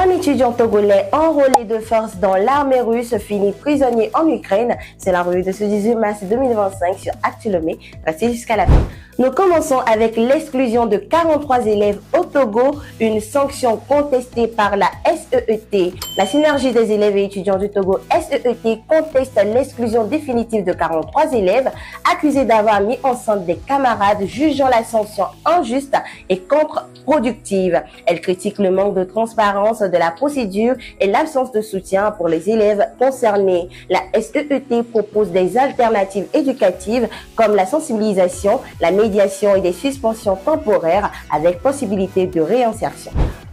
Un étudiant togolais enrôlé de force dans l'armée russe finit prisonnier en Ukraine. C'est la revue de ce 18 mars 2025 sur Actulomé. Restez jusqu'à la fin. Nous commençons avec l'exclusion de 43 élèves au Togo, une sanction contestée par la SEET. La synergie des élèves et étudiants du Togo SEET conteste l'exclusion définitive de 43 élèves accusés d'avoir mis enceinte des camarades, jugeant la sanction injuste et contre-productive. Elle critique le manque de transparence de la procédure et l'absence de soutien pour les élèves concernés. La SEET propose des alternatives éducatives comme la sensibilisation, la médiation et des suspensions temporaires avec possibilité de réinsertion.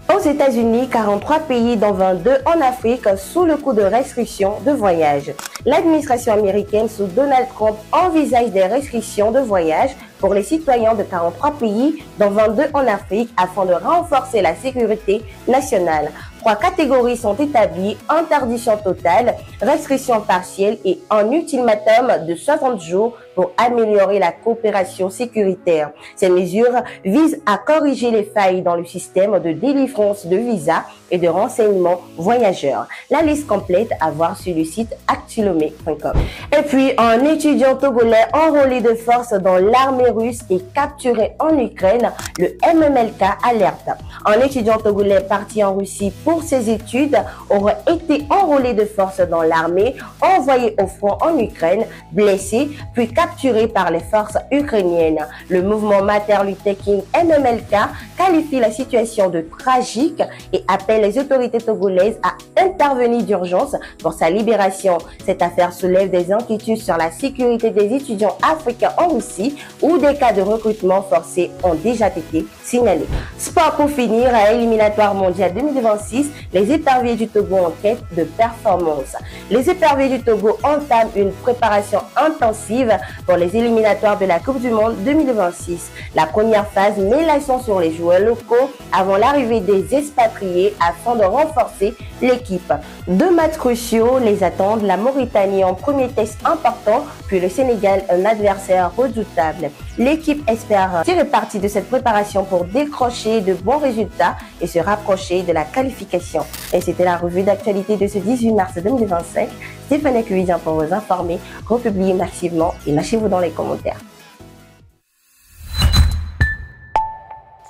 Aux États-Unis, 43 pays dont 22 en Afrique sous le coup de restrictions de voyage. L'administration américaine sous Donald Trump envisage des restrictions de voyage pour les citoyens de 43 pays dont 22 en Afrique afin de renforcer la sécurité nationale. 3 catégories sont établies: interdiction totale, restriction partielle et un ultimatum de 60 jours pour améliorer la coopération sécuritaire. Ces mesures visent à corriger les failles dans le système de délivrance de visas et de renseignements voyageurs. La liste complète à voir sur le site actulomé.com. Et puis, un étudiant togolais enrôlé de force dans l'armée russe est capturé en Ukraine. Le MMLK alerte. Un étudiant togolais parti en Russie pour ses études aurait été enrôlé de force dans l'armée, envoyé au front en Ukraine, blessé, puis capturé par les forces ukrainiennes. Le mouvement Martin Luther King MMLK qualifie la situation de tragique et appelle les autorités togolaises à intervenir d'urgence pour sa libération. Cette affaire soulève des inquiétudes sur la sécurité des étudiants africains en Russie où des cas de recrutement forcé ont déjà été signalés. Sport pour finir, à éliminatoire mondial 2026, les éperviers du Togo en quête de performance. Les éperviers du Togo entament une préparation intensive pour les éliminatoires de la Coupe du Monde 2026. La première phase met l'accent sur les joueurs locaux avant l'arrivée des expatriés afin de renforcer l'équipe. 2 matchs cruciaux les attendent: la Mauritanie en premier test important, puis le Sénégal, un adversaire redoutable. L'équipe espère tirer parti de cette préparation pour décrocher de bons résultats et se rapprocher de la qualification. Et c'était la revue d'actualité de ce 18 mars 2025. Stéphanie Cuvidien pour vous informer. Republiez massivement et lâchez-vous dans les commentaires.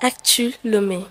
Actulomé.